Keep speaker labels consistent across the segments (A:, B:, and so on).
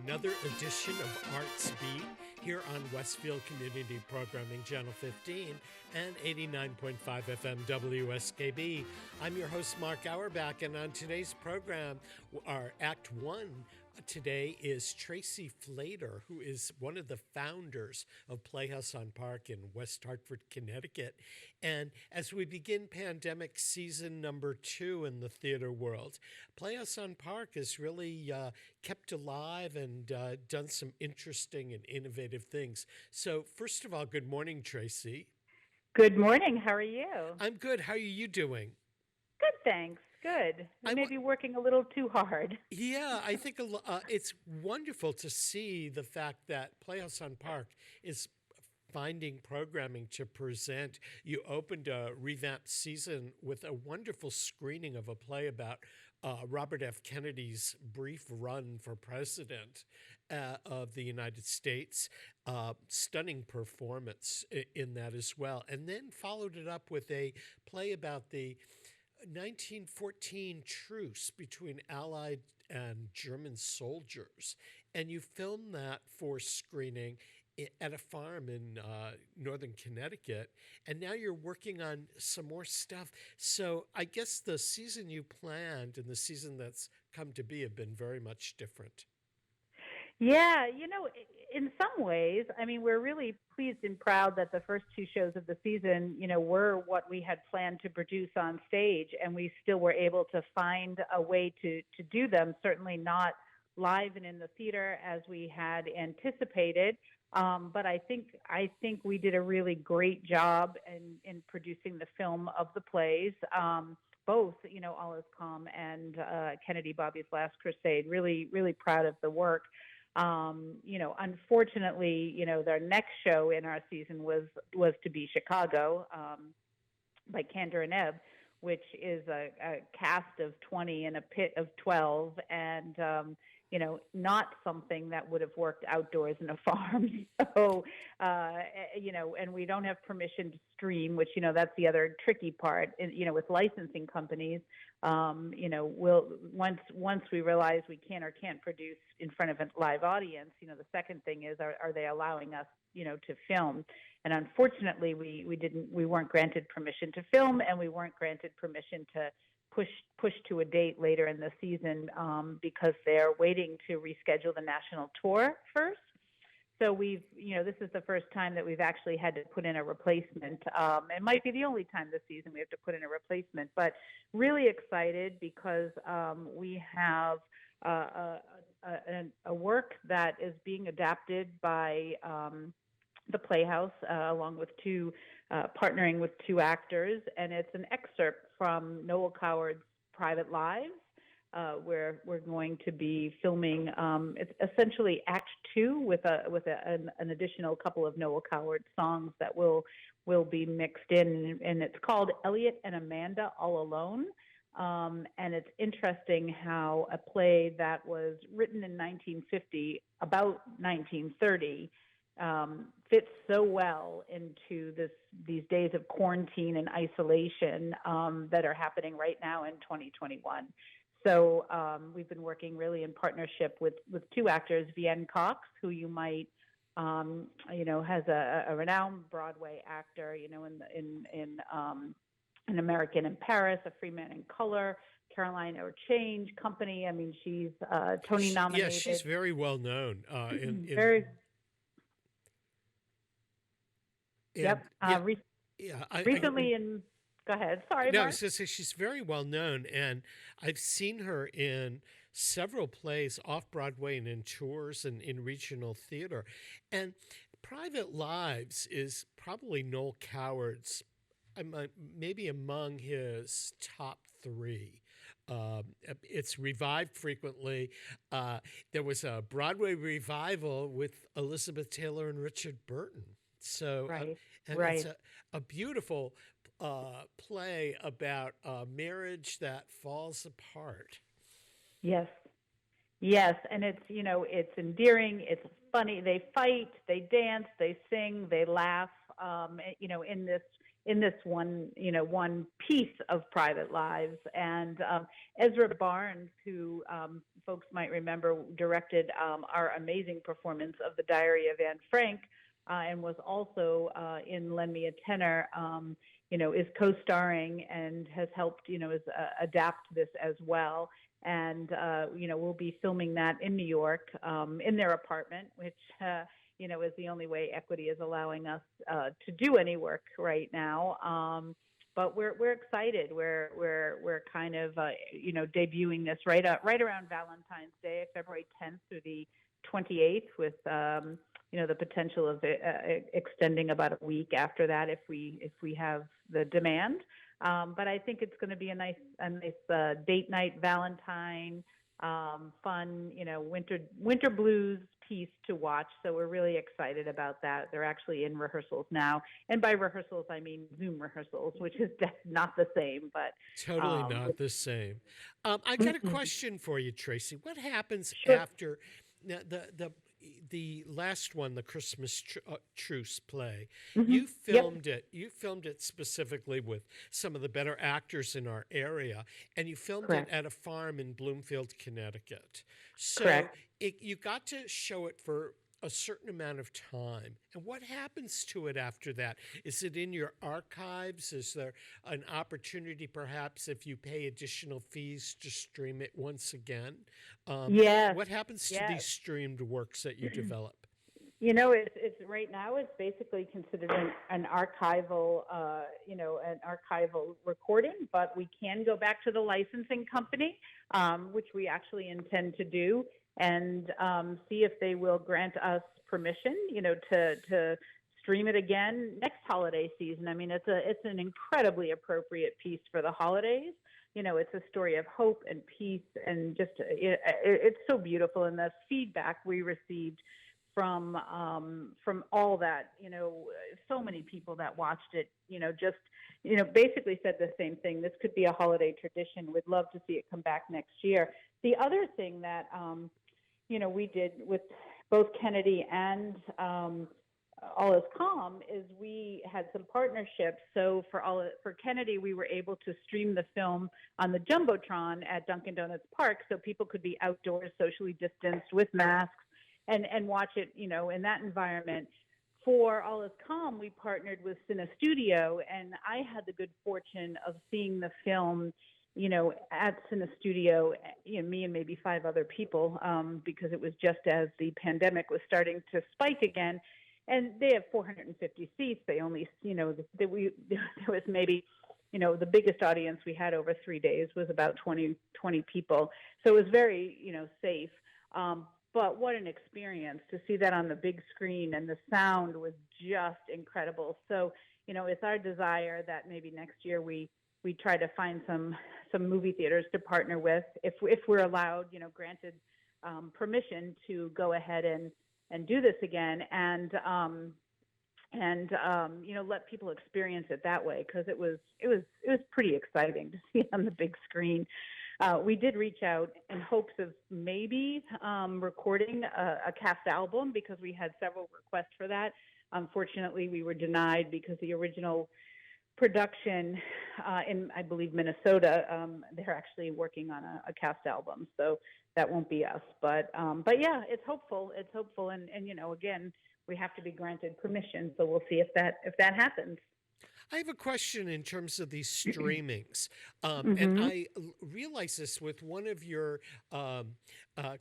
A: another edition of Artsbeat here on Westfield Community Programming Channel 15 and 89.5 FM WSKB. I'm your host, Mark Auerbach, and on today's program, our Act 1 today is Tracy, who is one of the founders of Playhouse on Park in West Hartford, Connecticut. And as we begin pandemic season number 2 in the theater world, Playhouse on Park has really kept alive and done some interesting and innovative things. So first of all, good morning, Tracy.
B: Good morning. How are you?
A: I'm good. How are you doing?
B: Good, thanks. Good. I may be working a little too hard.
A: Yeah, I think it's wonderful to see the fact that Playhouse on Park is finding programming to present. You opened a revamped season with a wonderful screening of a play about Robert F. Kennedy's brief run for president of the United States. Stunning performance in that as well. And then followed it up with a play about the 1914 truce between Allied and German soldiers. And you filmed that for screening at a farm in northern Connecticut. And now you're working on some more stuff. So I guess the season you planned and the season that's come to be have been very much different.
B: Yeah, in some ways, I mean, we're really pleased and proud that the first 2 shows of the season, were what we had planned to produce on stage, and we still were able to find a way to do them, certainly not live and in the theater as we had anticipated. But I think we did a really great job in producing the film of the plays, both, All Is Calm and Kennedy, Bobby's Last Crusade. Really, really proud of the work. Unfortunately, their next show in our season was to be Chicago by Candor and Ebb, which is a cast of 20 and a pit of 12, and not something that would have worked outdoors in a farm. So, and we don't have permission to stream, which, that's the other tricky part, with licensing companies. Once we realize we can or can't produce in front of a live audience, the second thing is, are they allowing us, to film? And unfortunately, we weren't granted permission to film, and we weren't granted permission to push to a date later in the season because they're waiting to reschedule the national tour first. So this is the first time that we've actually had to put in a replacement. It might be the only time this season we have to put in a replacement, but really excited because we have a work that is being adapted by the Playhouse, along with partnering with 2 actors, and it's an excerpt from Noel Coward's Private Lives, where we're going to be filming. It's essentially Act 2 with an additional couple of Noel Coward songs that will be mixed in, and it's called Elliot and Amanda All Alone. And it's interesting how a play that was written in 1950 about 1930 fits so well into these days of quarantine and isolation that are happening right now in 2021. So we've been working really in partnership with 2 actors, Vienne Cox, who you might, has a renowned Broadway actor, in American in Paris, A Free Man in Color, Caroline O'Change Company. I mean, she's Tony nominated.
A: Yeah, she's very well known.
B: Recently go ahead. Sorry,
A: no,
B: Mark.
A: She's very well known, and I've seen her in several plays off Broadway and in tours and in regional theater. And Private Lives is probably Noel Coward's, maybe among his top 3. It's revived frequently. There was a Broadway revival with Elizabeth Taylor and Richard Burton. So, it's a beautiful play about a marriage that falls apart.
B: Yes, and it's endearing. It's funny. They fight, they dance, they sing, they laugh. In in this one piece of private lives. And Ezra Barnes, who folks might remember, directed our amazing performance of The Diary of Anne Frank, and was also in Lend Me a Tenor. Is co-starring and has helped, adapt this as well. And, we'll be filming that in New York, in their apartment, which, is the only way Equity is allowing us to do any work right now. But we're excited. We're kind of, debuting this right around Valentine's Day, February 10th through the 28th, with the potential of extending about a week after that if we have the demand. But I think it's going to be a nice date night, Valentine, fun, winter blues piece to watch. So we're really excited about that. They're actually in rehearsals now, and by rehearsals I mean Zoom rehearsals, which is not the same. But
A: totally not the same. I got a question for you, Tracy. What happens
B: Sure.
A: after the last one, the Christmas Truce play? You filmed it. You filmed it specifically with some of the better actors in our area, and you filmed it at a farm in Bloomfield, Connecticut. So you got to show it for a certain amount of time. And what happens to it after that? Is it in your archives? Is there an opportunity, perhaps, if you pay additional fees, to stream it once again?
B: Yes.
A: What happens to these streamed works that you develop?
B: It's right now. It's basically considered an archival, an archival recording. But we can go back to the licensing company, which we actually intend to do, and see if they will grant us permission, to stream it again next holiday season. I mean, it's an incredibly appropriate piece for the holidays. It's a story of hope and peace, and just it's so beautiful. And the feedback we received from all that, so many people that watched it, basically said the same thing. This could be a holiday tradition. We'd love to see it come back next year. The other thing that we did with both Kennedy and All Is Calm is we had some partnerships. So for Kennedy, we were able to stream the film on the Jumbotron at Dunkin' Donuts Park, so people could be outdoors, socially distanced, with masks, and watch it, in that environment. For All Is Calm, we partnered with Cine Studio, and I had the good fortune of seeing the film, at Cine Studio, me and maybe 5 other people, because it was just as the pandemic was starting to spike again. And they have 450 seats. They only, there was maybe, the biggest audience we had over 3 days was about 20 people. So it was very, safe. But what an experience to see that on the big screen, and the sound was just incredible. So, it's our desire that maybe next year we try to find some movie theaters to partner with, if we're allowed, granted permission to go ahead and do this again, and let people experience it that way, because it was pretty exciting to see it on the big screen. We did reach out in hopes of maybe recording a cast album, because we had several requests for that. Unfortunately, we were denied because the original production in, I believe, Minnesota, they're actually working on a cast album, so that won't be us. But yeah, it's hopeful. It's hopeful, and again, we have to be granted permission, so we'll see if that happens.
A: I have a question in terms of these streamings. And I realize this with one of your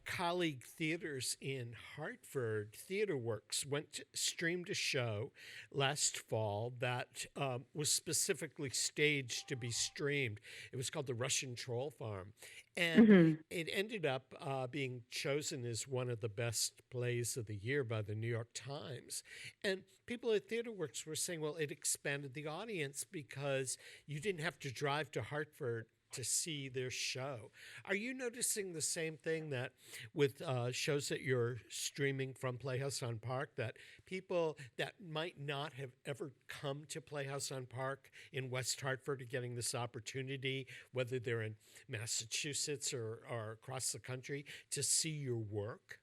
A: colleague theaters in Hartford, TheaterWorks, streamed a show last fall that was specifically staged to be streamed. It was called The Russian Troll Farm. And it ended up being chosen as one of the best plays of the year by the New York Times. And people at TheaterWorks were saying, well, it expanded the audience because you didn't have to drive to Hartford to see their show. Are you noticing the same thing, that with shows that you're streaming from Playhouse on Park, that people that might not have ever come to Playhouse on Park in West Hartford are getting this opportunity, whether they're in Massachusetts or across the country, to see your work?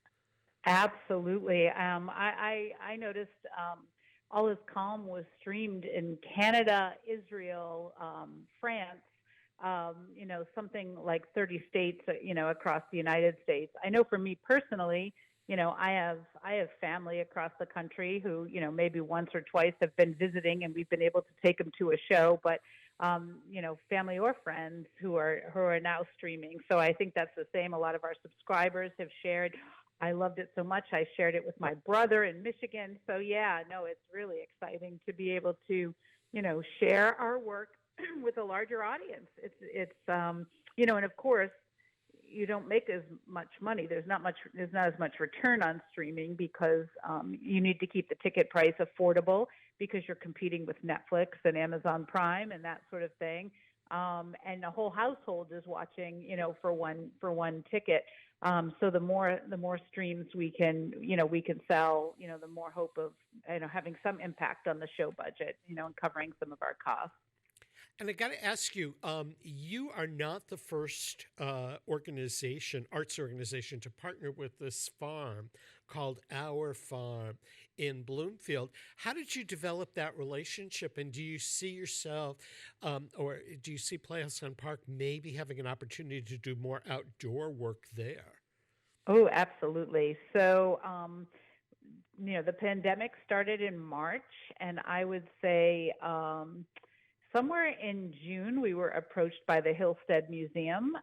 B: Absolutely. I noticed All Is Calm was streamed in Canada, Israel, France, something like 30 states, across the United States. I know for me personally, I have family across the country who, maybe once or twice have been visiting, and we've been able to take them to a show, but family or friends who are now streaming. So I think that's the same. A lot of our subscribers have shared. I loved it so much. I shared it with my brother in Michigan. So yeah, no, it's really exciting to be able to, share our work with a larger audience. And of course, you don't make as much money. There's not as much return on streaming because you need to keep the ticket price affordable because you're competing with Netflix and Amazon Prime and that sort of thing. And the whole household is watching, for one ticket. So the more streams we can sell, the more hope of, having some impact on the show budget, and covering some of our costs.
A: And I got to ask you, you are not the first arts organization, to partner with this farm called Our Farm in Bloomfield. How did you develop that relationship? And do you see yourself, or do you see Playhouse on Park maybe having an opportunity to do more outdoor work there?
B: Oh, absolutely. So, the pandemic started in March, and I would say somewhere in June, we were approached by the Hillstead Museum,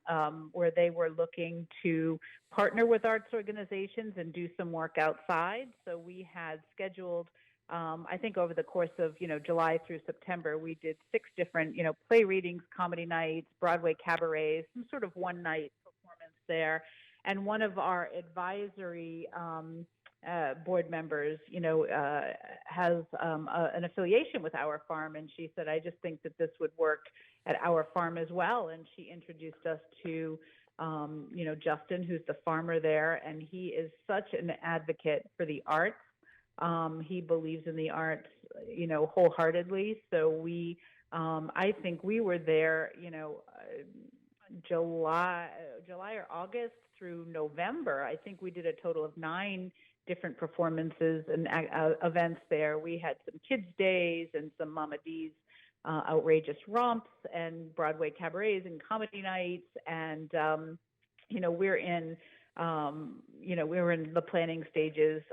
B: where they were looking to partner with arts organizations and do some work outside. So we had scheduled, I think over the course of, July through September, we did 6 different, play readings, comedy nights, Broadway cabarets, some sort of one-night performance there. And one of our advisory board members, has an affiliation with Our Farm, and she said, "I just think that this would work at Our Farm as well." And she introduced us to, Justin, who's the farmer there, and he is such an advocate for the arts. He believes in the arts, wholeheartedly. So I think we were there, July or August through November. I think we did a total of 9 different performances and events there. We had some kids' days and some Mama D's outrageous romps and Broadway cabarets and comedy nights. And we're in the planning stages,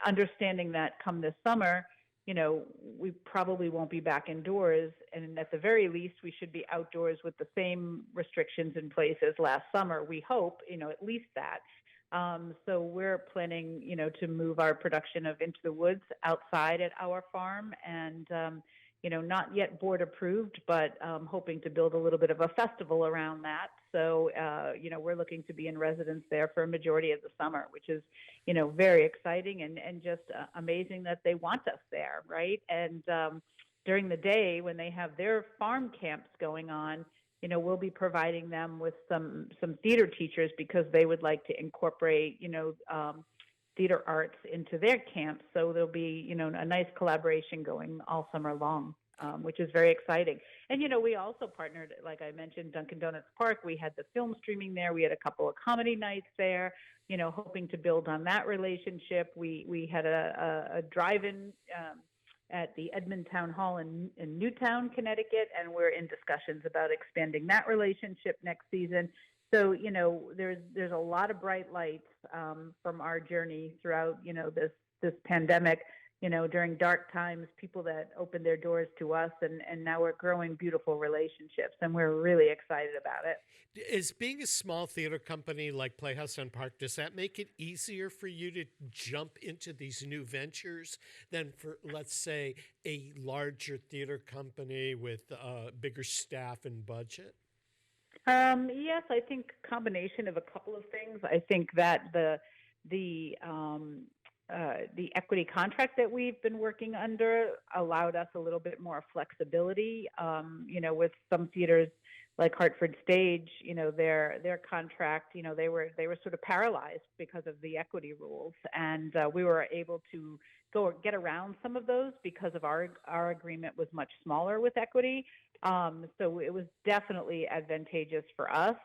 B: understanding that come this summer, we probably won't be back indoors, and at the very least, we should be outdoors with the same restrictions in place as last summer. We hope, at least that. So we're planning, to move our production of Into the Woods outside at Our Farm, and not yet board approved, but hoping to build a little bit of a festival around that. So, we're looking to be in residence there for a majority of the summer, which is, very exciting and just amazing that they want us there, right? And during the day when they have their farm camps going on, we'll be providing them with some theater teachers because they would like to incorporate, theater arts into their camps. So there'll be, a nice collaboration going all summer long, which is very exciting. And, we also partnered, like I mentioned, Dunkin' Donuts Park. We had the film streaming there. We had a couple of comedy nights there, hoping to build on that relationship. We had a drive-in at the Edmond Town Hall in Newtown, Connecticut, and we're in discussions about expanding that relationship next season. So, there's a lot of bright lights from our journey throughout, this pandemic, during dark times, people that opened their doors to us, and now we're growing beautiful relationships, and we're really excited about it.
A: Is being a small theater company like Playhouse on Park, does that make it easier for you to jump into these new ventures than for, let's say, a larger theater company with bigger staff and budget?
B: Yes, I think combination of a couple of things. I think that the equity contract that we've been working under allowed us a little bit more flexibility. With some theaters like Hartford Stage, their contract, they were sort of paralyzed because of the equity rules, and we were able to get around some of those because of our agreement was much smaller with equity. So it was definitely advantageous for us.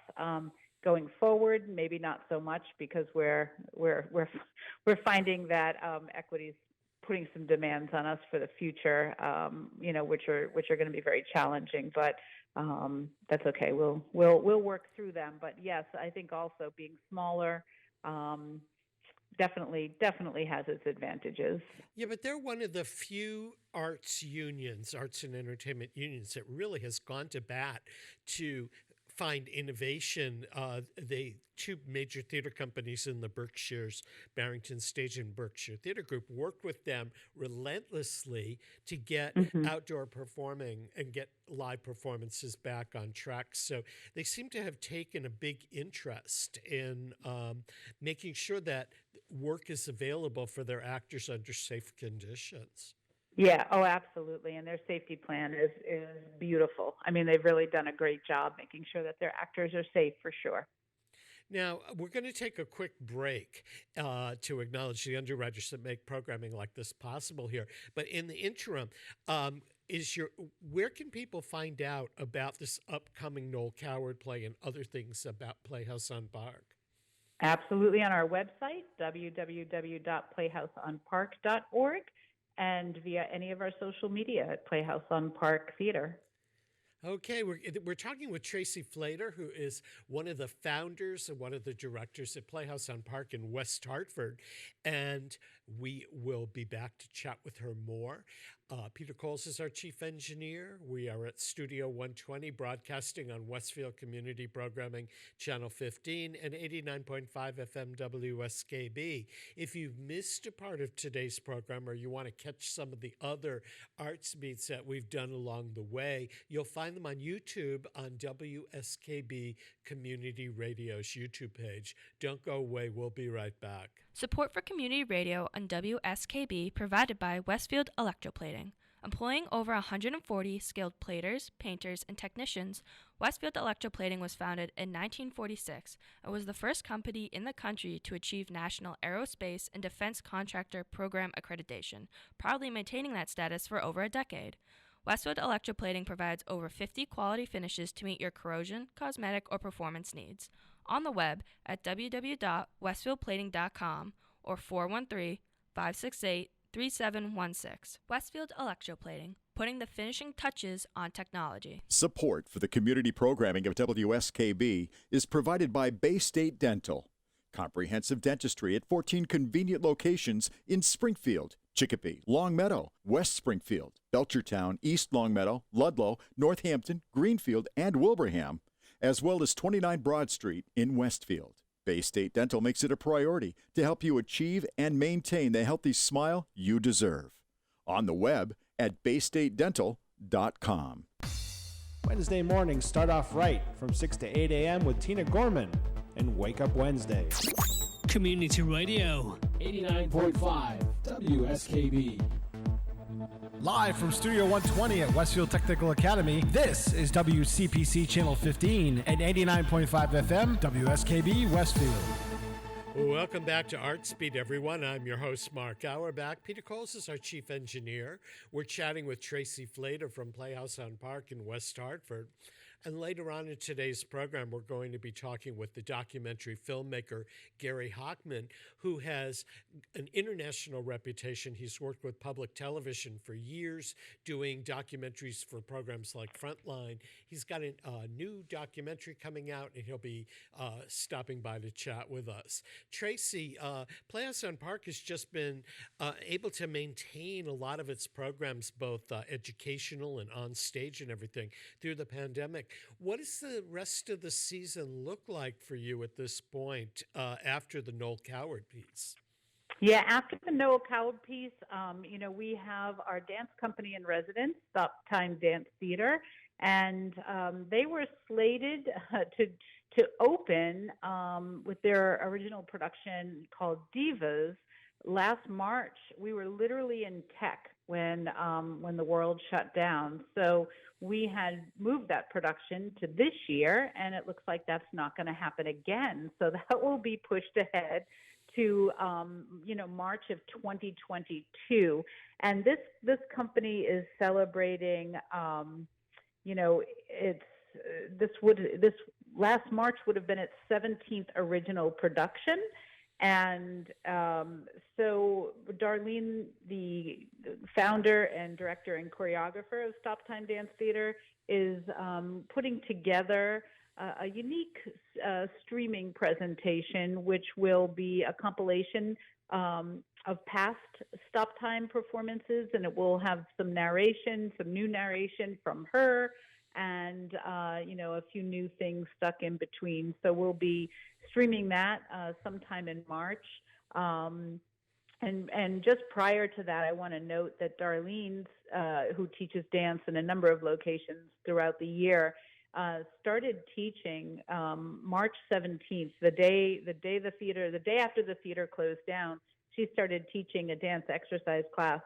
B: Going forward, maybe not so much because we're finding that equity's putting some demands on us for the future, which are going to be very challenging. But that's okay. We'll work through them. But yes, I think also being smaller definitely has its advantages.
A: Yeah, but they're one of the few arts and entertainment unions that really has gone to bat to find innovation. Two major theater companies in the Berkshires, Barrington Stage and Berkshire Theater Group, worked with them relentlessly to get outdoor performing and get live performances back on track. So they seem to have taken a big interest in making sure that work is available for their actors under safe conditions.
B: Yeah, oh, absolutely. And their safety plan is beautiful. I mean, they've really done a great job making sure that their actors are safe for sure.
A: Now, we're going to take a quick break to acknowledge the underwriters that make programming like this possible here. But in the interim, where can people find out about this upcoming Noel Coward play and other things about Playhouse on Park?
B: Absolutely, on our website, www.playhouseonpark.org, and via any of our social media at Playhouse on Park Theater.
A: Okay, we're talking with Tracy Flater, who is one of the founders and one of the directors at Playhouse on Park in West Hartford, and we will be back to chat with her more. Peter Coles is our chief engineer. We are at Studio 120, broadcasting on Westfield Community Programming Channel 15 and 89.5 FM WSKB. If you've missed a part of today's program or you want to catch some of the other arts beats that we've done along the way, you'll find them on YouTube on WSKB Community Radio's YouTube page. Don't go away. We'll be right back.
C: Support for community radio on WSKB provided by Westfield Electroplating. Employing over 140 skilled platers, painters, and technicians, Westfield Electroplating was founded in 1946 and was the first company in the country to achieve National Aerospace and Defense Contractor Program accreditation, proudly maintaining that status for over a decade. Westfield Electroplating provides over 50 quality finishes to meet your corrosion, cosmetic, or performance needs. On the web at www.westfieldplating.com or 413-568-3716. Westfield Electroplating, putting the finishing touches on technology.
D: Support for the community programming of WSKB is provided by Bay State Dental. Comprehensive dentistry at 14 convenient locations in Springfield, Chicopee, Longmeadow, West Springfield, Belchertown, East Longmeadow, Ludlow, Northampton, Greenfield, and Wilbraham, as well as 29 Broad Street in Westfield. Bay State Dental makes it a priority to help you achieve and maintain the healthy smile you deserve. On the web at baystatedental.com.
E: Wednesday mornings start off right from 6 to 8 a.m. with Tina Gorman and Wake Up Wednesday.
F: Community Radio
G: 89.5 WSKB.
E: Live from Studio 120 at Westfield Technical Academy, this is WCPC Channel 15 and 89.5 FM WSKB Westfield.
A: Welcome back to Artsbeat, everyone. I'm your host, Mark Auerbach. Peter Coles is our chief engineer. We're chatting with Tracy Flater from Playhouse on Park in West Hartford. And later on in today's program, we're going to be talking with the documentary filmmaker Gary Hochman, who has an international reputation. He's worked with public television for years, doing documentaries for programs like Frontline. He's got a new documentary coming out, and he'll be stopping by to chat with us. Tracy, Playhouse on Park has just been able to maintain a lot of its programs, both educational and on stage and everything, through the pandemic. What does the rest of the season look like for you at this point after the Noel Coward piece?
B: Yeah, after the Noel Coward piece, we have our dance company in residence, Stop Time Dance Theater, and they were slated to open with their original production called Divas. Last March, we were literally in tech when the world shut down. So we had moved that production to this year, and it looks like that's not going to happen again. So that will be pushed ahead to March of 2022. And this company is celebrating. This last March would have been its 17th original production. And so Darlene, the founder and director and choreographer of Stop Time Dance Theater, is putting together a unique streaming presentation, which will be a compilation of past Stop Time performances, and it will have some narration, some new narration from her, and a few new things stuck in between. So we'll be streaming that sometime in March. And just prior to that, I want to note that Darlene, who teaches dance in a number of locations throughout the year, started teaching March 17th, the day after the theater closed down. She started teaching a dance exercise class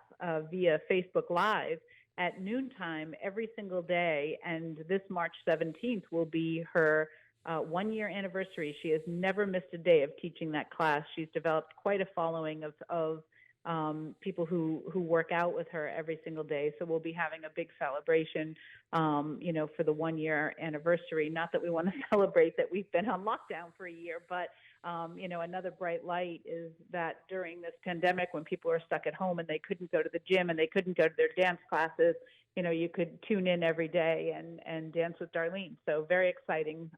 B: via Facebook Live at noontime every single day. And this March 17th will be her 1-year anniversary. She has never missed a day of teaching that class. She's developed quite a following of people who work out with her every single day. So we'll be having a big celebration, for the 1-year anniversary. Not that we want to celebrate that we've been on lockdown for a year, but another bright light is that during this pandemic, when people are stuck at home and they couldn't go to the gym and they couldn't go to their dance classes, you could tune in every day and dance with Darlene. So very exciting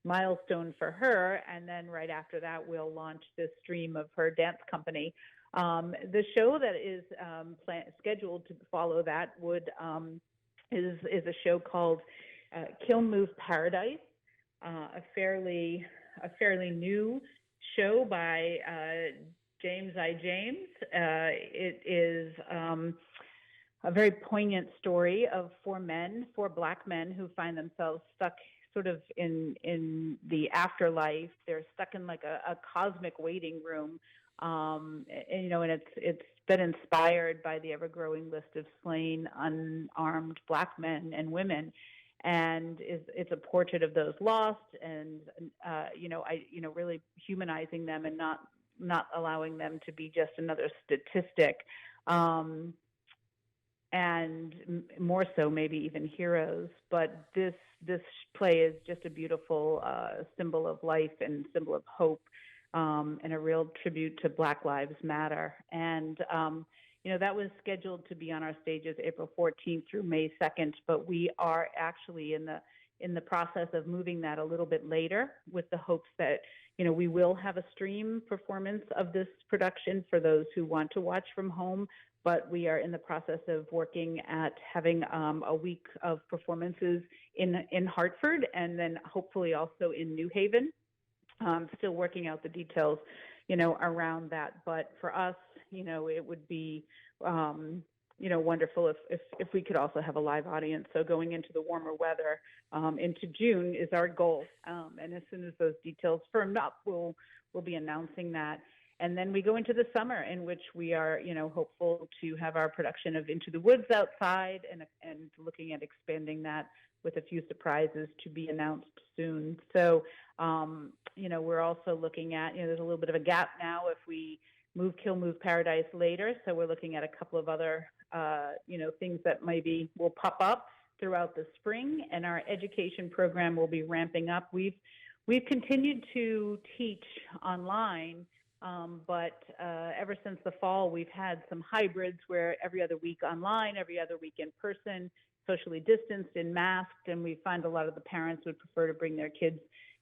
B: milestone for her. And then right after that, we'll launch this stream of her dance company. The show that is scheduled to follow that is a show called Kill Move Paradise, a fairly new show by James I. James. It is a very poignant story of four Black men who find themselves stuck sort of in the afterlife. They're stuck in like a cosmic waiting room. And it's been inspired by the ever-growing list of slain, unarmed Black men and women, and it's a portrait of those lost, and really humanizing them and not allowing them to be just another statistic, and more so maybe even heroes. But this play is just a beautiful symbol of life and symbol of hope. And a real tribute to Black Lives Matter. And, that was scheduled to be on our stages April 14th through May 2nd, but we are actually in the process of moving that a little bit later with the hopes that, we will have a stream performance of this production for those who want to watch from home, but we are in the process of working at having a week of performances in Hartford and then hopefully also in New Haven. Still working out the details, around that. But for us, it would be, wonderful if we could also have a live audience. So going into the warmer weather, into June is our goal. And as soon as those details firm up, we'll be announcing that. And then we go into the summer, in which we are, hopeful to have our production of Into the Woods outside and looking at expanding that with a few surprises to be announced soon. So, we're also looking at, there's a little bit of a gap now if we Kill Move Paradise later. So we're looking at a couple of other, things that maybe will pop up throughout the spring, and our education program will be ramping up. We've continued to teach online, but ever since the fall, we've had some hybrids where every other week online, every other week in person, socially distanced and masked, and we find a lot of the parents would prefer to bring their kids,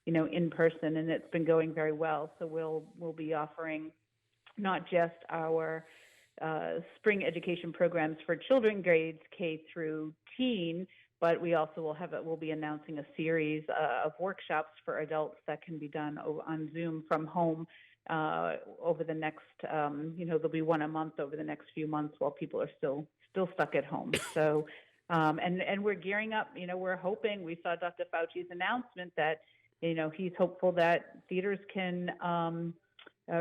B: in person, and it's been going very well. So we'll be offering not just our spring education programs for children grades K through teen, but we also we'll be announcing a series of workshops for adults that can be done on Zoom from home over the next, there'll be one a month over the next few months while people are still stuck at home. So, and we're gearing up. We're hoping. We saw Dr. Fauci's announcement that he's hopeful that theaters can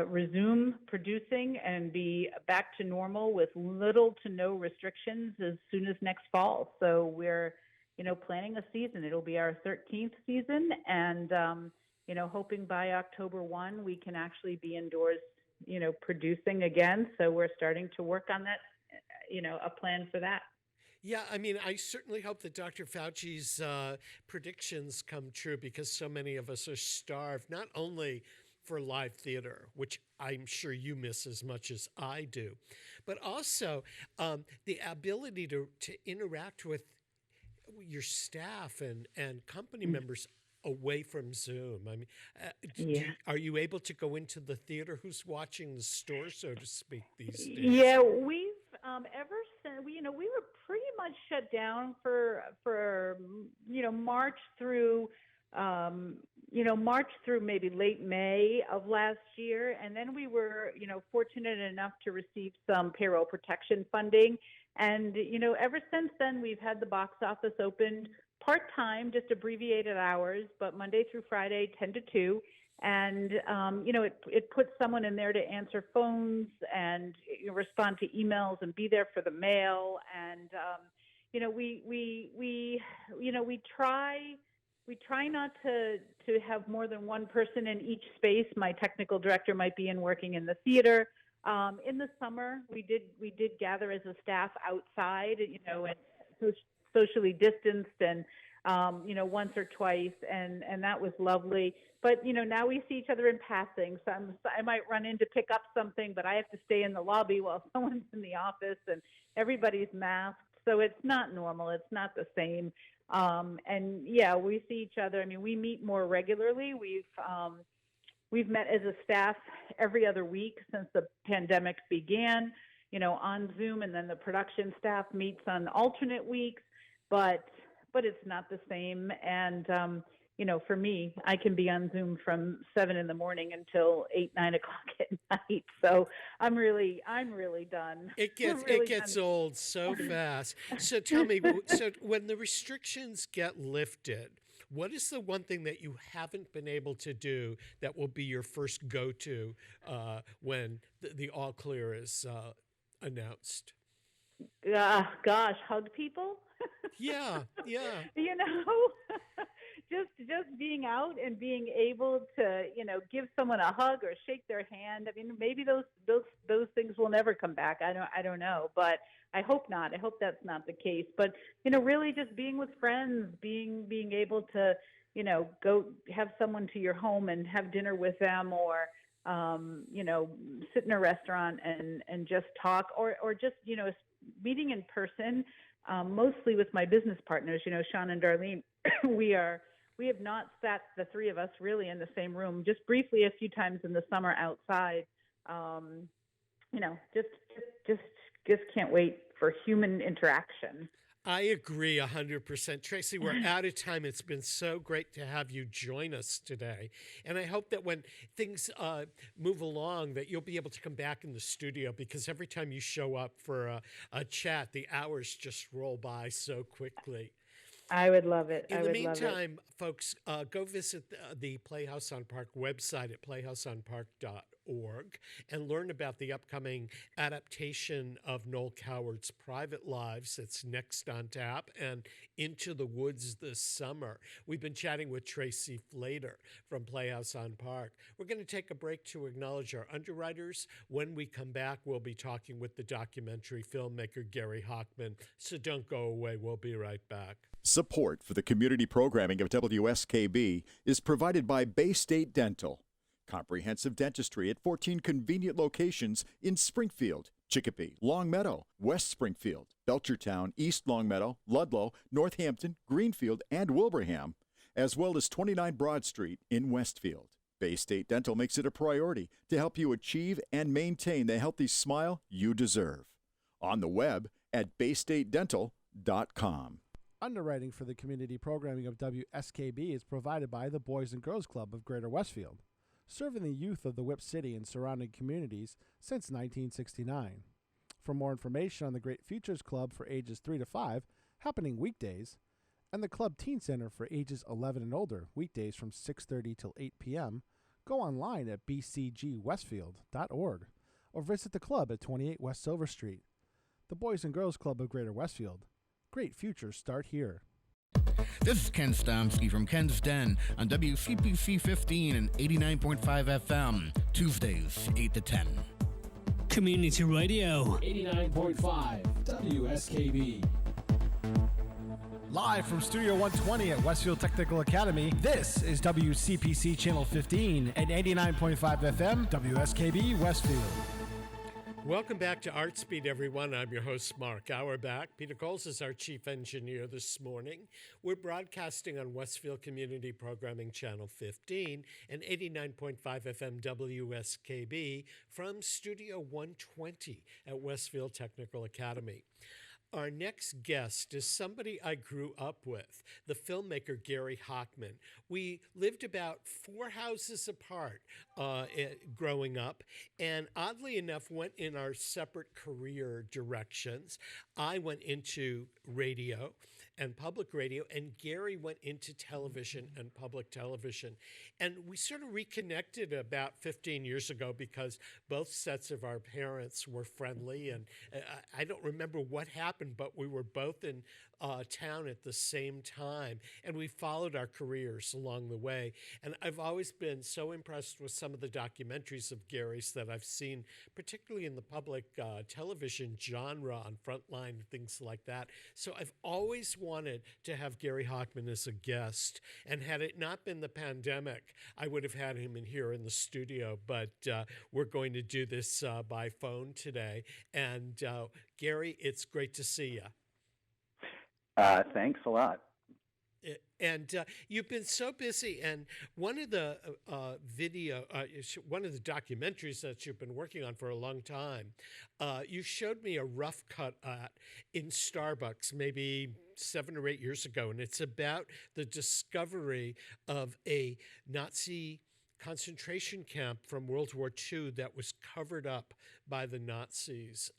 B: resume producing and be back to normal with little to no restrictions as soon as next fall. So we're, planning a season. It'll be our 13th season, and hoping by October 1 we can actually be indoors, producing again. So we're starting to work on that, a plan for that.
A: Yeah, I mean, I certainly hope that Dr. Fauci's predictions come true, because so many of us are starved, not only for live theater, which I'm sure you miss as much as I do, but also the ability to interact with your staff and company members away from Zoom. I mean, are you able to go into the theater? Who's watching the store, so to speak, these days?
B: Yeah, we've ever since we were pretty much shut down for March through March through maybe late May of last year, and then we were fortunate enough to receive some payroll protection funding, and ever since then we've had the box office opened part-time, just abbreviated hours, but Monday through Friday, 10 to 2. And, it puts someone in there to answer phones and respond to emails and be there for the mail. And, we try not to have more than one person in each space. My technical director might be working in the theater. In the summer, we did gather as a staff outside, and socially distanced and, once or twice, and that was lovely. But, now we see each other in passing. So I might run in to pick up something, but I have to stay in the lobby while someone's in the office, and everybody's masked. So it's not normal. It's not the same. And yeah, we see each other. I mean, we meet more regularly. We've met as a staff every other week since the pandemic began, on Zoom, and then the production staff meets on alternate weeks, but it's not the same. And, for me, I can be on Zoom from 7 in the morning until 8, 9 o'clock at night. So I'm really done.
A: It gets old so fast. So tell me, when the restrictions get lifted, what is the one thing that you haven't been able to do that will be your first go-to when the all clear is announced?
B: Gosh, hug people.
A: Yeah.
B: Just being out and being able to, give someone a hug or shake their hand. I mean, maybe those things will never come back. I don't know, but I hope not. I hope that's not the case. But, really just being with friends, being able to, go have someone to your home and have dinner with them, or, sit in a restaurant and just talk, or just, meeting in person, mostly with my business partners, Sean and Darlene. We have not sat, the three of us, really in the same room, just briefly a few times in the summer outside. Just can't wait for human interaction.
A: I agree 100%. Tracy, we're out of time. It's been so great to have you join us today. And I hope that when things move along, that you'll be able to come back in the studio, because every time you show up for a chat, the hours just roll by so quickly.
B: I would love it.
A: In the meantime, folks, go visit the Playhouse on Park website at playhouseonpark.org and learn about the upcoming adaptation of Noel Coward's Private Lives that's next on tap, and Into the Woods this summer. We've been chatting with Tracy Flater from Playhouse on Park. We're going to take a break to acknowledge our underwriters. When we come back, we'll be talking with the documentary filmmaker Gary Hochman. So don't go away. We'll be right back.
D: Support for the community programming of WSKB is provided by Bay State Dental. Comprehensive dentistry at 14 convenient locations in Springfield, Chicopee, Longmeadow, West Springfield, Belchertown, East Longmeadow, Ludlow, Northampton, Greenfield, and Wilbraham, as well as 29 Broad Street in Westfield. Bay State Dental makes it a priority to help you achieve and maintain the healthy smile you deserve. On the web at baystatedental.com.
E: Underwriting for the community programming of WSKB is provided by the Boys and Girls Club of Greater Westfield, serving the youth of the Whip City and surrounding communities since 1969. For more information on the Great Futures Club for ages 3 to 5, happening weekdays, and the Club Teen Center for ages 11 and older, weekdays from 6:30 till 8 p.m., go online at bcgwestfield.org or visit the club at 28 West Silver Street. The Boys and Girls Club of Greater Westfield. Great futures start here.
H: This is Ken Stomsky from Ken's Den on WCPC 15 and 89.5 FM, Tuesdays, 8 to 10.
F: Community Radio.
G: 89.5 WSKB.
E: Live from Studio 120 at Westfield Technical Academy, this is WCPC Channel 15 and 89.5 FM, WSKB Westfield.
A: Welcome back to Artsbeat, everyone. I'm your host, Mark Auerbach. Peter Coles is our chief engineer this morning. We're broadcasting on Westfield Community Programming Channel 15 and 89.5 FM WSKB from Studio 120 at Westfield Technical Academy. Our next guest is somebody I grew up with, the filmmaker Gary Hochman. We lived about 4 houses apart growing up, and oddly enough, went in our separate career directions. I went into radio and public radio, and Gary went into television and public television. And we sort of reconnected about 15 years ago because both sets of our parents were friendly, and I don't remember what happened, but we were both in town at the same time, and we followed our careers along the way. And I've always been so impressed with some of the documentaries of Gary's that I've seen, particularly in the public television genre on Frontline and things like that. So I've always wanted to have Gary Hochman as a guest, and had it not been the pandemic, I would have had him in here in the studio, but we're going to do this by phone today. And Gary, it's great to see you.
I: Thanks a lot.
A: And you've been so busy, and one of the one of the documentaries that you've been working on for a long time, you showed me a rough cut in Starbucks maybe 7 or 8 years ago, and it's about the discovery of a Nazi concentration camp from World War II that was covered up by the Nazis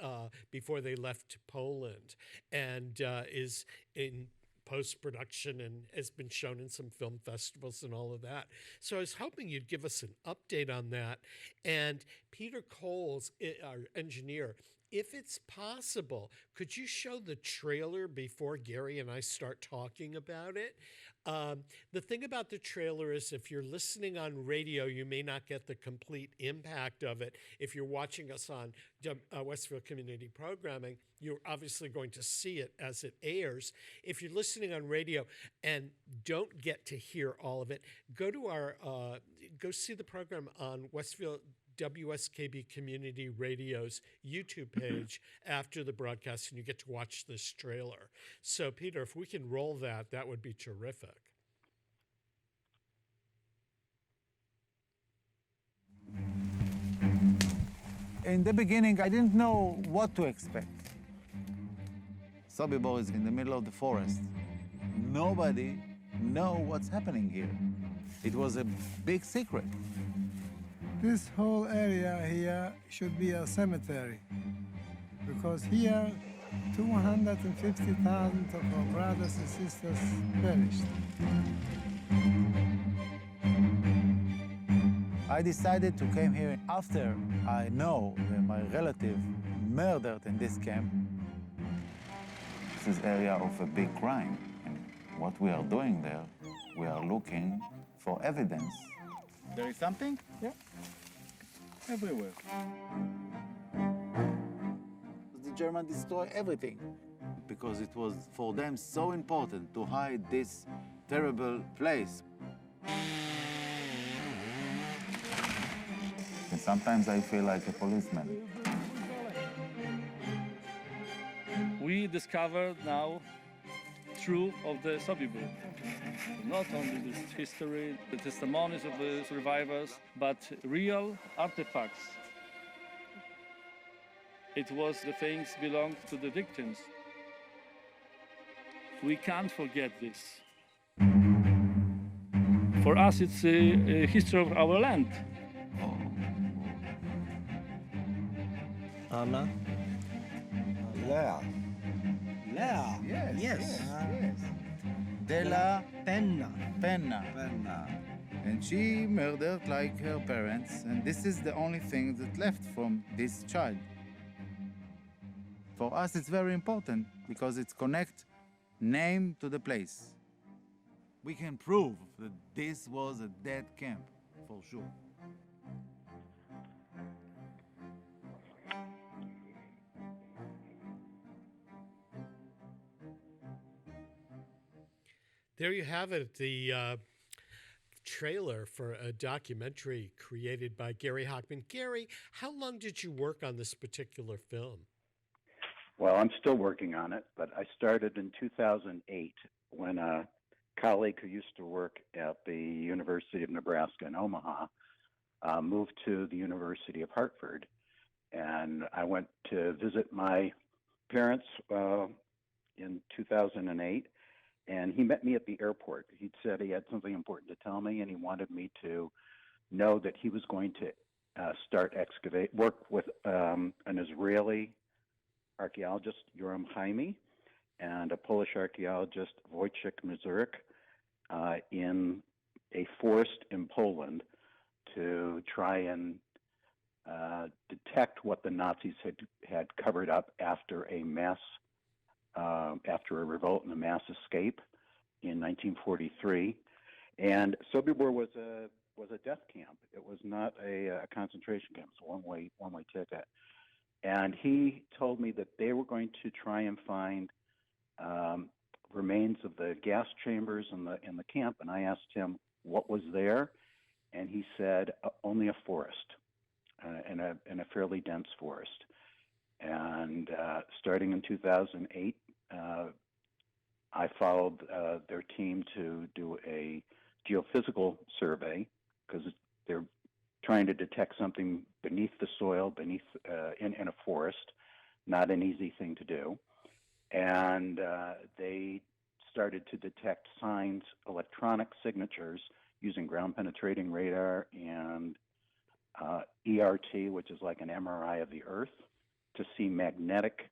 A: before they left Poland, and is in post-production and has been shown in some film festivals and all of that. So I was hoping you'd give us an update on that. And Peter Coles, our engineer, if it's possible, could you show the trailer before Gary and I start talking about it? The thing about the trailer is if you're listening on radio, you may not get the complete impact of it. If you're watching us on Westfield Community Programming, you're obviously going to see it as it airs. If you're listening on radio and don't get to hear all of it, go see the program on Westfield WSKB Community Radio's YouTube page after the broadcast, and you get to watch this trailer. So, Peter, if we can roll that, that would be terrific.
J: In the beginning, I didn't know what to expect. Sobibor is in the middle of the forest. Nobody knows what's happening here. It was a big secret.
K: This whole area here should be a cemetery, because here 250,000 of our brothers and sisters perished.
J: I decided to come here after I know that my relative murdered in this camp. This is area of a big crime, and what we are doing there, we are looking for evidence. There is something? Yeah. Everywhere. The Germans destroy everything because it was for them so important to hide this terrible place. And sometimes I feel like a policeman.
L: We discovered now truth of the Sobibor. Not only this history, the testimonies of the survivors, but real artifacts. It was the things belonged to the victims. We can't forget this. For us, it's a history of our land.
M: Anna?
J: Lea.
M: Lea?
J: Yes.
M: Yes.
J: Yes. Della
M: Penna.
J: Penna. And she murdered like her parents, and this is the only thing that left from this child. For us, it's very important because it connects name to the place. We can prove that this was a dead camp, for sure.
A: There you have it, the trailer for a documentary created by Gary Hochman. Gary, how long did you work on this particular film?
I: Well, I'm still working on it, but I started in 2008 when a colleague who used to work at the University of Nebraska in Omaha moved to the University of Hartford. And I went to visit my parents in 2008, and he met me at the airport. He said he had something important to tell me, and he wanted me to know that he was going to work with an Israeli archaeologist, Yoram Jaime, and a Polish archaeologist, Wojciech Mazurek, in a forest in Poland to try and detect what the Nazis had covered up after a revolt and a mass escape in 1943. And Sobibor was a death camp. It was not a concentration camp. It was a one-way ticket. And he told me that they were going to try and find remains of the gas chambers in the camp. And I asked him what was there, and he said only a forest, and a fairly dense forest. And starting in 2008, I followed their team to do a geophysical survey because they're trying to detect something beneath the soil, in a forest, not an easy thing to do. And they started to detect signs, electronic signatures, using ground-penetrating radar and ERT, which is like an MRI of the Earth, to see magnetic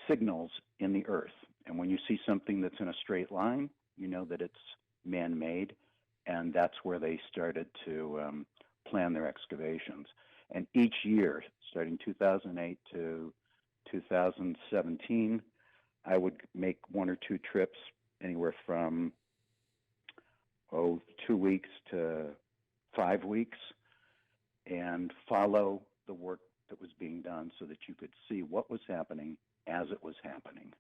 I: signals in the Earth. And when you see something that's in a straight line, you know that it's man-made, and that's where they started to plan their excavations. And each year, starting 2008 to 2017, I would make one or two trips, anywhere from 2 weeks to 5 weeks, and follow the work that was being done so that you could see what was happening as it was happening.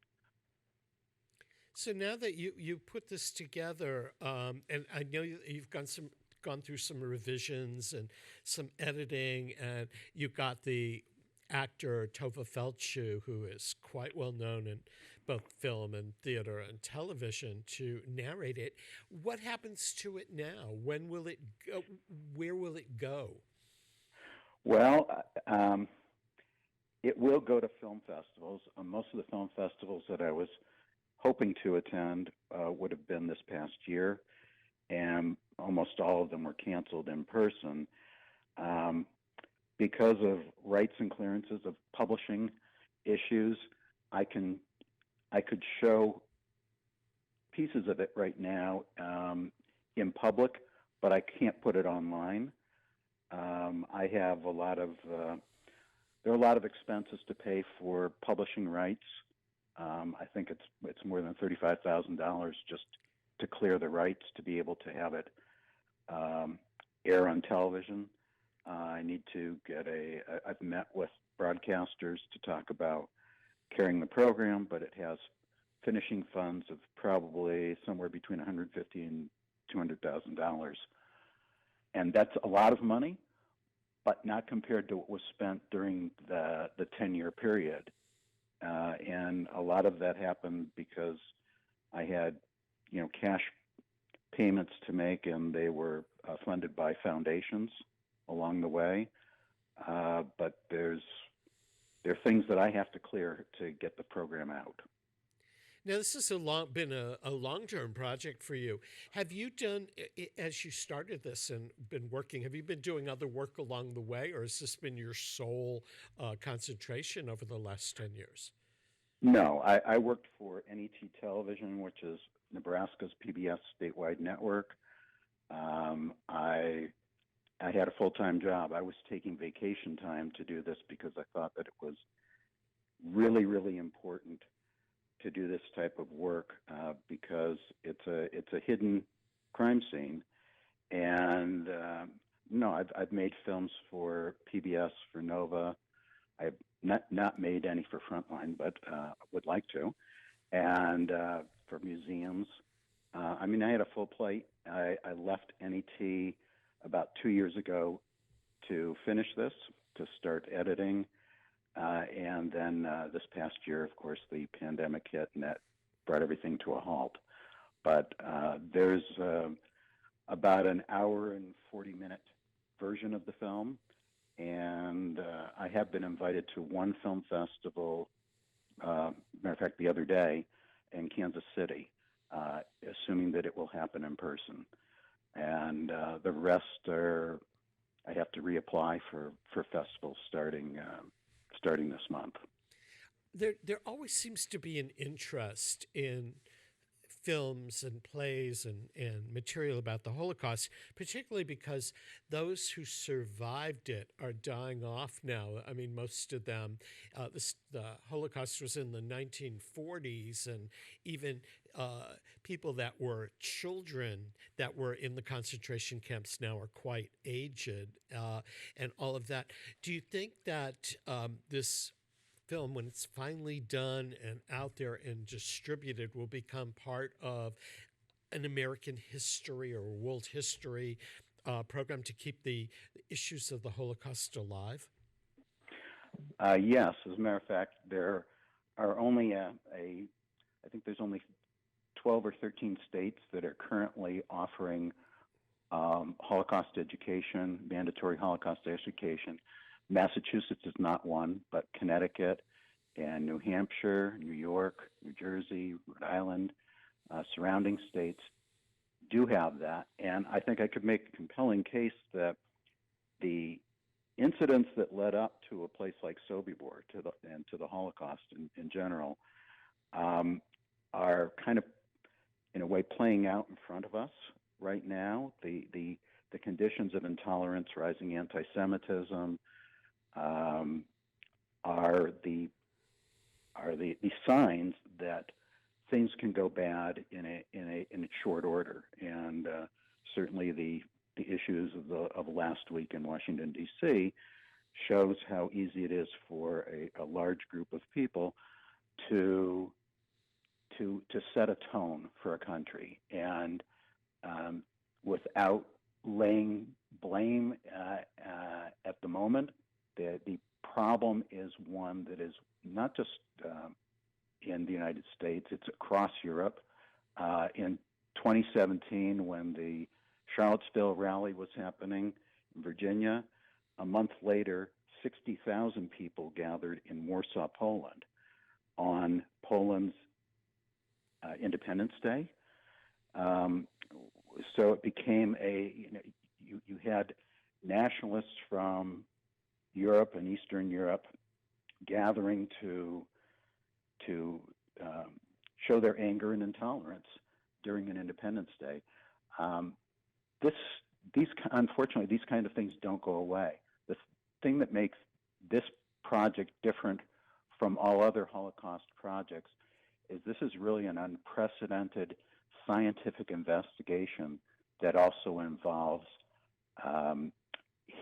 A: So now that you put this together, and I know you've gone through some revisions and some editing, and you got the actor Tova Feldshuh, who is quite well known in both film and theater and television, to narrate it. What happens to it now? When will it go? Where will it go?
I: Well, it will go to film festivals. Most of the film festivals that I was hoping to attend would have been this past year, and almost all of them were canceled in person because of rights and clearances of publishing issues. I could show pieces of it right now in public, but I can't put it online. I have there are a lot of expenses to pay for publishing rights. I think it's more than $35,000 just to clear the rights to be able to have it air on television. I need to I've met with broadcasters to talk about carrying the program, but it has finishing funds of probably somewhere between $150,000 and $200,000. And that's a lot of money, but not compared to what was spent during the 10-year period. And a lot of that happened because I had, cash payments to make, and they were funded by foundations along the way. But there are things that I have to clear to get the program out.
A: Now, this has been a long-term project for you. Have you done, as you started this and been working, have you been doing other work along the way, or has this been your sole concentration over the last 10 years?
I: No, I worked for NET Television, which is Nebraska's PBS statewide network. I had a full-time job. I was taking vacation time to do this because I thought that it was really, really important to do this type of work because it's a hidden crime scene. And I've made films for PBS, for Nova. I've not made any for Frontline, but would like to, and for museums. I mean, I had a full plate. I left NET about 2 years ago to finish this, to start editing. And then this past year, of course, the pandemic hit, and that brought everything to a halt. But there's about an hour and 40-minute version of the film, and I have been invited to one film festival, matter of fact, the other day in Kansas City, assuming that it will happen in person. And the rest are, I have to reapply for festivals starting this month.
A: There always seems to be an interest in films and plays and material about the Holocaust, particularly because those who survived it are dying off now. I mean, most of them, the Holocaust was in the 1940s, and even people that were children that were in the concentration camps now are quite aged, and all of that. Do you think that this film, when it's finally done and out there and distributed, will become part of an American history or world history program to keep the issues of the Holocaust alive?
I: Yes, as a matter of fact, there are only I think there's only 12 or 13 states that are currently offering Holocaust education, mandatory Holocaust education. Massachusetts is not one, but Connecticut and New Hampshire, New York, New Jersey, Rhode Island, surrounding states do have that. And I think I could make a compelling case that the incidents that led up to a place like Sobibor and to the Holocaust in general are kind of, in a way, playing out in front of us right now. The conditions of intolerance, rising anti-Semitism, are the signs that things can go bad in a short order, and certainly the issues of last week in Washington D.C. shows how easy it is for a large group of people to set a tone for a country, and without laying blame at the moment. The problem is one that is not just in the United States, it's across Europe. In 2017, when the Charlottesville rally was happening in Virginia, a month later, 60,000 people gathered in Warsaw, Poland, on Poland's Independence Day. So it became you had nationalists from Europe and Eastern Europe gathering to show their anger and intolerance during an Independence Day. Unfortunately, these kind of things don't go away. The thing that makes this project different from all other Holocaust projects is this is really an unprecedented scientific investigation that also involves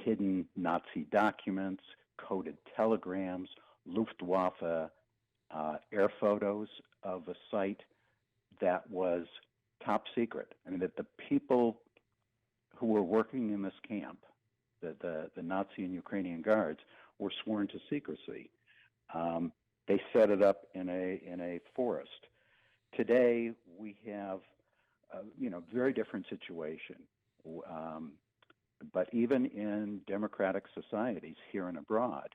I: hidden Nazi documents, coded telegrams, Luftwaffe air photos of a site that was top secret. I mean, that the people who were working in this camp, the Nazi and Ukrainian guards, were sworn to secrecy. They set it up in a forest. Today we have very different situation. But even in democratic societies here and abroad,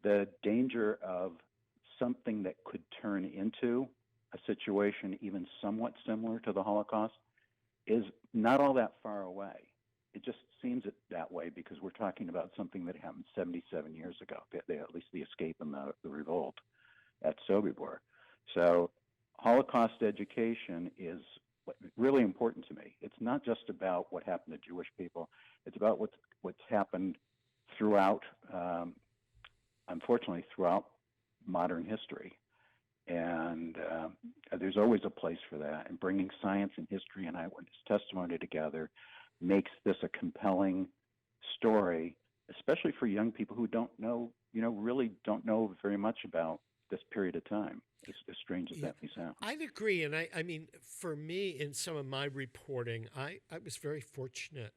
I: the danger of something that could turn into a situation even somewhat similar to the Holocaust is not all that far away. It just seems that way because we're talking about something that happened 77 years ago, at least the escape and the revolt at Sobibor. So Holocaust education is really important to me. It's not just about what happened to Jewish people. It's about what's happened throughout, unfortunately, throughout modern history. And there's always a place for that. And bringing science and history and eyewitness testimony together makes this a compelling story, especially for young people who don't know, really don't know very much about this period of time. As strange as that may sound.
A: I'd agree. And I mean, for me, in some of my reporting, I was very fortunate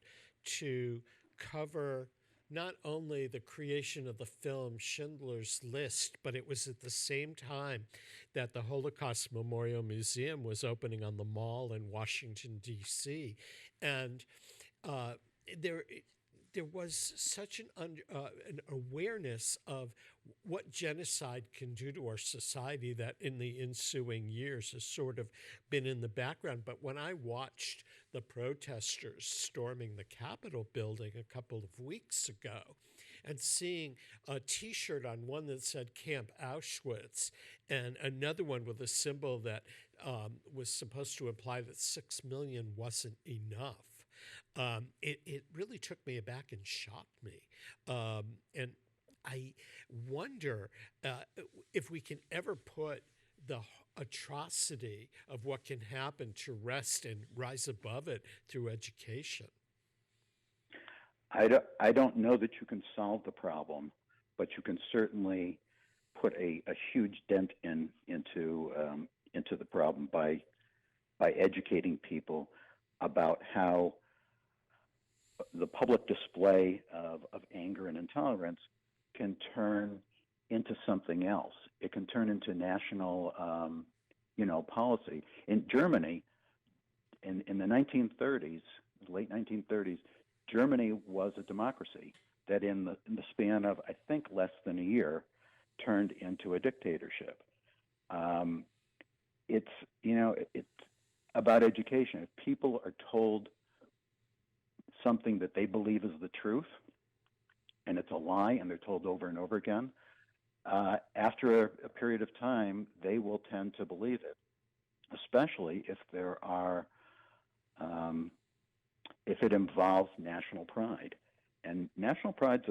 A: to cover not only the creation of the film Schindler's List, but it was at the same time that the Holocaust Memorial Museum was opening on the Mall in Washington, D.C. And there was such an awareness of what genocide can do to our society that in the ensuing years has sort of been in the background. But when I watched the protesters storming the Capitol building a couple of weeks ago and seeing a T-shirt on one that said Camp Auschwitz and another one with a symbol that was supposed to imply that 6 million wasn't enough, it really took me aback and shocked me. And I wonder if we can ever put the atrocity of what can happen to rest and rise above it through education.
I: I don't know that you can solve the problem, but you can certainly put a huge dent into the problem by educating people about how the public display of anger and intolerance can turn into something else. It can turn into national, policy. In Germany, in the 1930s, late 1930s, Germany was a democracy that in the span of, I think, less than a year, turned into a dictatorship. It's about education. If people are told something that they believe is the truth, and it's a lie, and they're told over and over again, after a period of time, they will tend to believe it, especially if there are, if it involves national pride. And national pride,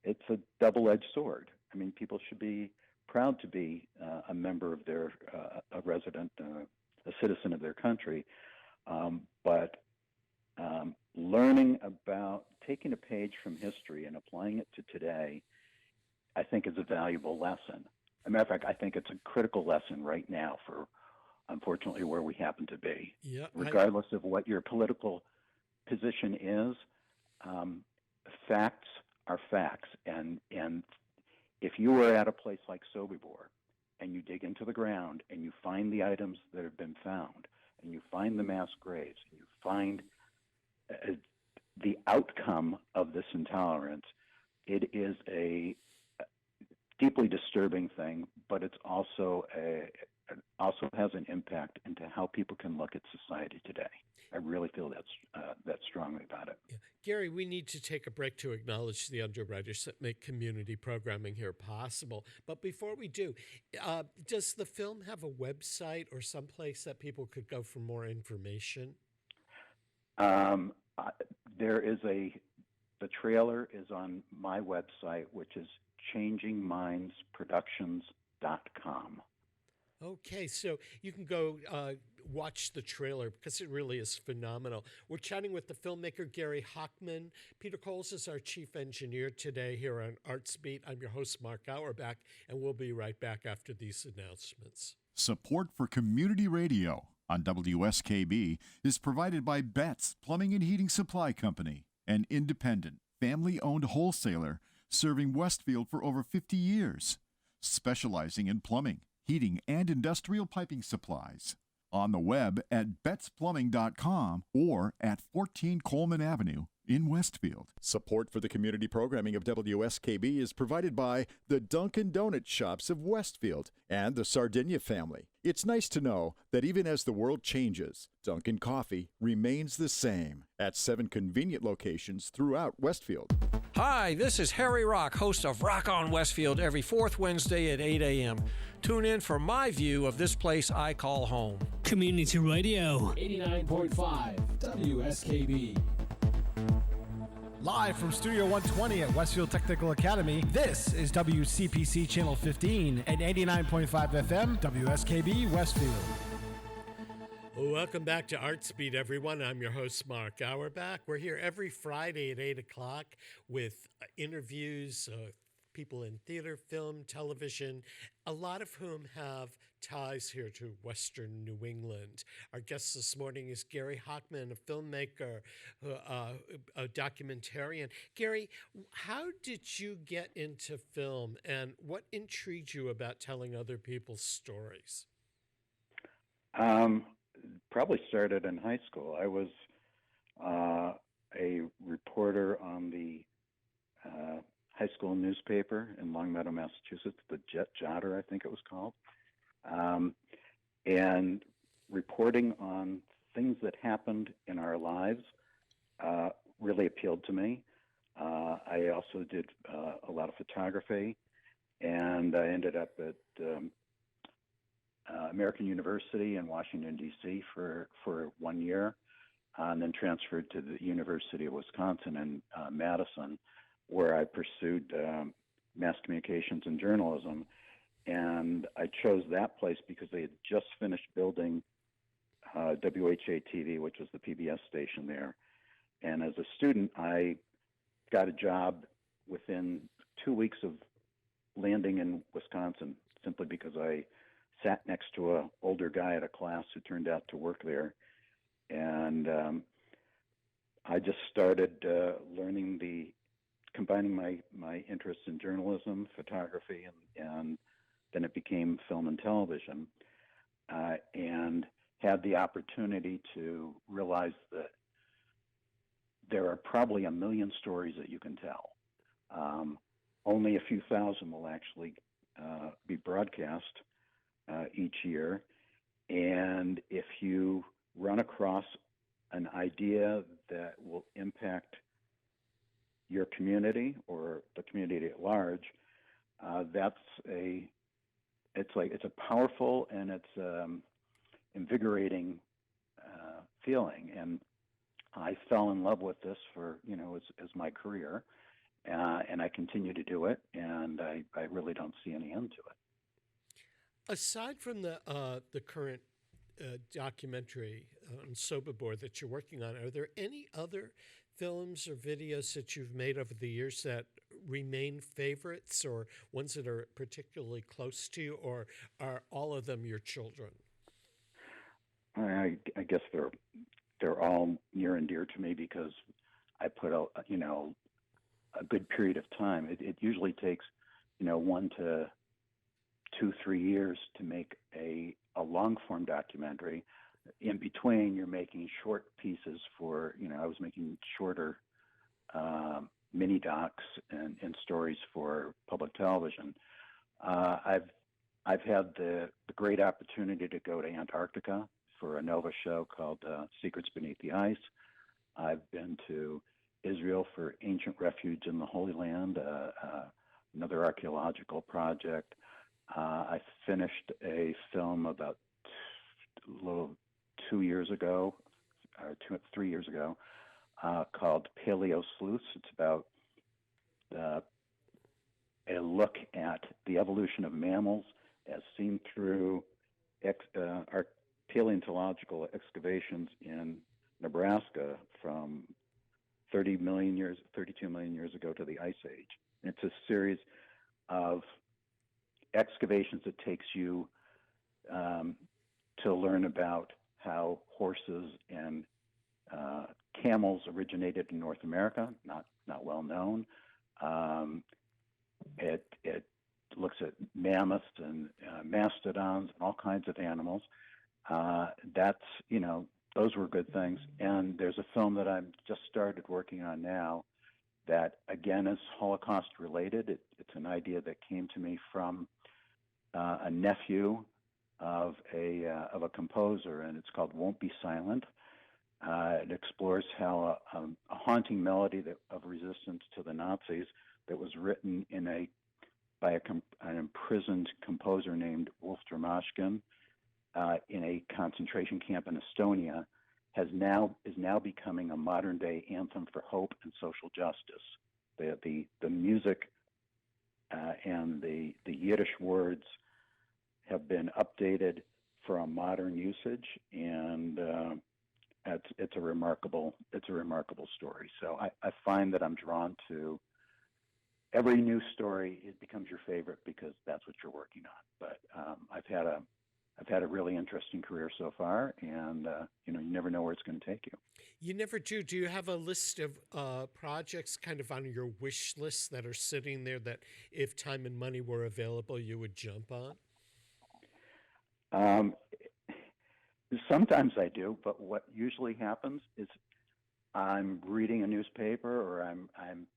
I: it's a double-edged sword. I mean, people should be proud to be a member of a resident, a citizen of their country, but learning about taking a page from history and applying it to today, I think is a valuable lesson. As a matter of fact, I think it's a critical lesson right now for, unfortunately, where we happen to be.
A: Yeah,
I: regardless of what your political position is, facts are facts. And if you were at a place like Sobibor and you dig into the ground and you find the items that have been found, and you find the mass graves, and you find the outcome of this intolerance, it is a deeply disturbing thing, but it's also has an impact into how people can look at society today. I really feel that strongly about it.
A: Yeah. Gary, we need to take a break to acknowledge the underwriters that make community programming here possible. But before we do, does the film have a website or someplace that people could go for more information?
I: The trailer is on my website, which is changingmindsproductions.com.
A: Okay, so you can go watch the trailer because it really is phenomenal. We're chatting with the filmmaker Gary Hochman. Peter Coles is our chief engineer today here on Artsbeat. I'm your host, Mark Auerbach, and we'll be right back after these announcements.
D: Support for community radio on WSKB is provided by Betts Plumbing and Heating Supply Company, an independent, family-owned wholesaler serving Westfield for over 50 years, specializing in plumbing, heating, and industrial piping supplies. On the web at bettsplumbing.com or at 14 Coleman Avenue in Westfield. Support for the community programming of WSKB is provided by the Dunkin' Donut Shops of Westfield and the Sardinia family. It's nice to know that even as the world changes, Dunkin' Coffee remains the same at 7 convenient locations throughout Westfield.
N: Hi, this is Harry Rock, host of Rock on Westfield every fourth Wednesday at 8 a.m. Tune in for my view of this place I call home.
F: Community Radio.
G: 89.5 WSKB.
E: Live from Studio 120 at Westfield Technical Academy, this is WCPC Channel 15 at 89.5 FM, WSKB, Westfield.
A: Welcome back to Artsbeat, everyone. I'm your host, Mark Auerbach. We're here every Friday at 8 o'clock with interviews, people in theater, film, television, a lot of whom have ties here to Western New England. Our guest this morning is Gary Hochman, a filmmaker, a documentarian. Gary, how did you get into film, and what intrigued you about telling other people's stories?
I: Probably started in high school. I was a reporter on the high school newspaper in Longmeadow, Massachusetts, the Jotter, I think it was called, and reporting on things that happened in our lives really appealed to me. I also did a lot of photography, and I ended up at American University in Washington, D.C. for 1 year, and then transferred to the University of Wisconsin in Madison, where I pursued mass communications and journalism. And I chose that place because they had just finished building WHA-TV, which was the PBS station there. And as a student, I got a job within 2 weeks of landing in Wisconsin, simply because I sat next to an older guy at a class who turned out to work there. And I just started combining my interests in journalism, photography, and then it became film and television, and had the opportunity to realize that there are probably 1 million stories that you can tell. Only a few thousand will actually be broadcast each year. And if you run across an idea that will impact your community or the community at large, it's a powerful and it's invigorating feeling. And I fell in love with this as my career, and I continue to do it, and I really don't see any end to it.
A: Aside from the current documentary on Soberboard that you're working on, are there any other films or videos that you've made over the years that remain favorites, or ones that are particularly close to you, or are all of them your children?
I: I guess they're all near and dear to me because I put a good period of time. It usually takes 1 to 2-3 years to make a long form documentary. In between, you're making short pieces for, I was making shorter mini docs and stories for public television. I've had the great opportunity to go to Antarctica for a Nova show called Secrets Beneath the Ice. I've been to Israel for Ancient Refuge in the Holy Land, another archaeological project. I finished a film about 2 years ago, or 3 years ago, called Paleo Sleuths. It's about a look at the evolution of mammals as seen through our paleontological excavations in Nebraska from 32 million years ago to the Ice Age. And it's a series of excavations that takes you to learn about how horses and camels originated in North America, not well known. It looks at mammoths and mastodons and all kinds of animals. Those were good things. And there's a film that I've just started working on now that, again, is Holocaust related. It's an idea that came to me from a nephew of a composer, and it's called "Won't Be Silent." It explores how a haunting melody of resistance to the Nazis that was written by an imprisoned composer named Wolf Dramashkin in a concentration camp in Estonia is now becoming a modern day anthem for hope and social justice. The music and the Yiddish words have been updated for a modern usage, and it's a remarkable story. So I find that I'm drawn to every news story, it becomes your favorite because that's what you're working on. But I've had a really interesting career so far, and you never know where it's going to take you.
A: You never do. Do you have a list of projects kind of on your wish list that are sitting there that if time and money were available, you would jump on?
I: Sometimes I do, but what usually happens is I'm reading a newspaper or I'm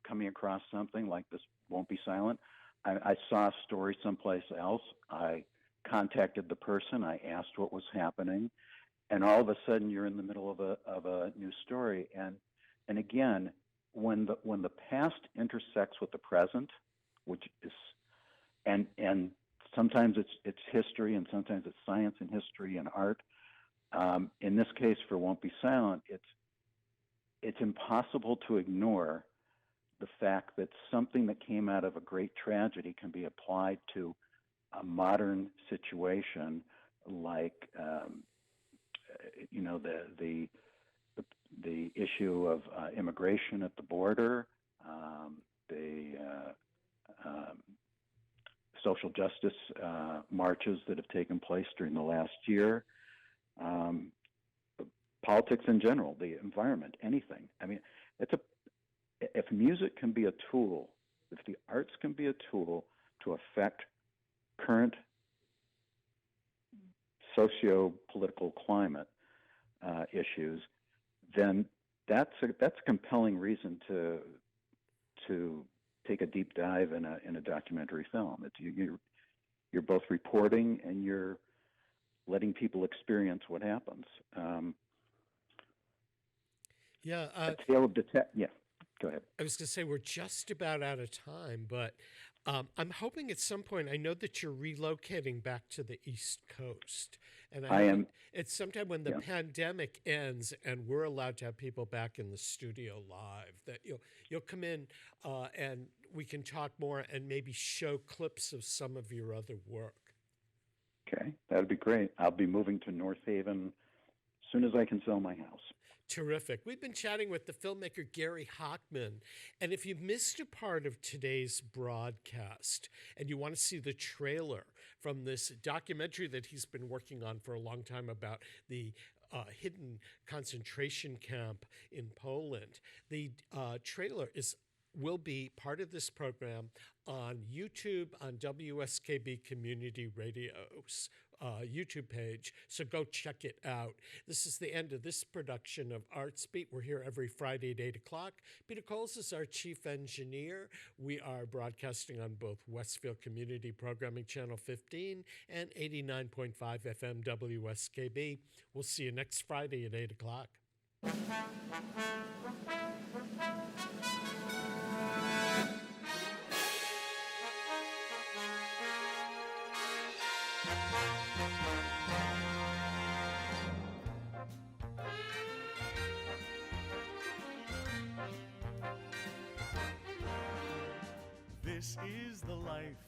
I: coming across something like This Won't Be Silent. I saw a story someplace else. I contacted the person. I asked what was happening, and all of a sudden you're in the middle of a new story. And again, when the past intersects with the present, which is and sometimes it's history and sometimes it's science and history and art. In this case, for Won't Be Silent, it's impossible to ignore the fact that something that came out of a great tragedy can be applied to a modern situation, like the issue of immigration at the border, the social justice marches that have taken place during the last year. Politics in general, the environment, anything. I mean, if music can be a tool, if the arts can be a tool to affect current socio-political climate issues, then that's a compelling reason to take a deep dive in a documentary film. You're both reporting and you're letting people experience what happens. A tale of yeah, go ahead.
A: I was going to say we're just about out of time, but I'm hoping at some point, I know that you're relocating back to the East Coast. And
I: I am.
A: It's sometime when the pandemic ends and we're allowed to have people back in the studio live, that you'll come in and we can talk more and maybe show clips of some of your other work.
I: Okay, that would be great. I'll be moving to North Haven as soon as I can sell my house.
A: Terrific. We've been chatting with the filmmaker Gary Hochman. And if you missed a part of today's broadcast and you want to see the trailer from this documentary that he's been working on for a long time about the hidden concentration camp in Poland, the trailer will be part of this program on YouTube, on WSKB Community Radio's YouTube page. So go check it out. This is the end of this production of Artsbeat. We're here every Friday at 8 o'clock. Peter Coles is our chief engineer. We are broadcasting on both Westfield Community Programming Channel 15 and 89.5 FM WSKB. We'll see you next Friday at 8 o'clock.
O: This is the life.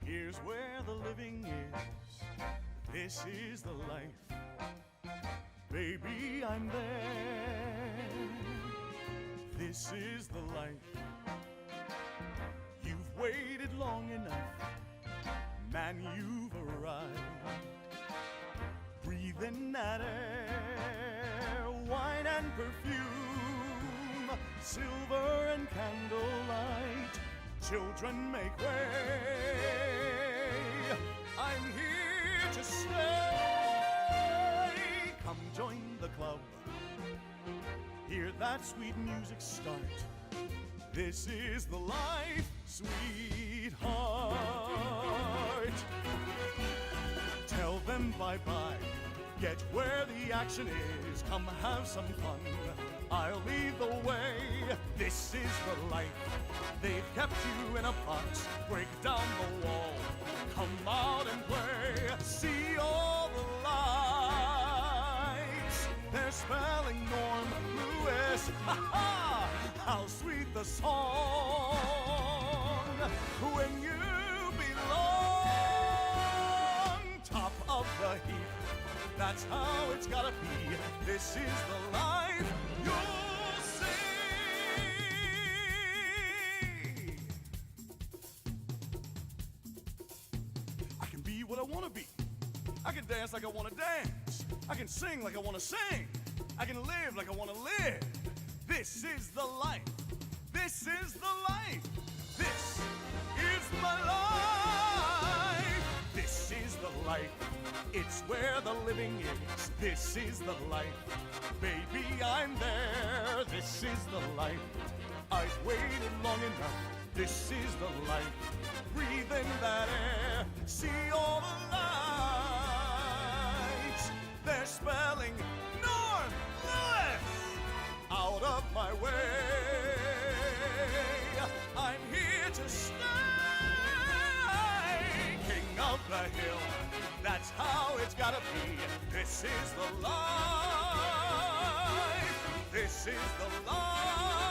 O: Here's where the living is. This is the life. Baby, I'm there. This is the life. You've waited long enough. Man, you've arrived. Breathe in that air, wine and perfume, silver and candlelight. Children make way. I'm here to stay. Come join the club. Hear that sweet music start. This is the life, sweetheart. Tell them bye-bye. Get where the action is. Come have some fun. I'll lead the way. This is the life. They've kept you in a box. Break down the wall. Come out and play. See all the lights. They're spelling Norm Lewis. Ha ha! How sweet the song when you belong. Top of the heap. That's how it's gotta be. This is the life you'll see. want to be. I can dance like I want to dance. I can sing like I want to sing. I can live like I want to live. This is the life. This is the life. This is my life. This is the life. It's where the living is. This is the life. Baby, I'm there. This is the life. I've waited long enough. This is the life. Breathe in that air. See all the lights. They're spelling North Lewis out of my way. I'm here to stay. King of the hill. That's how it's gotta be. This is the life. This is the life.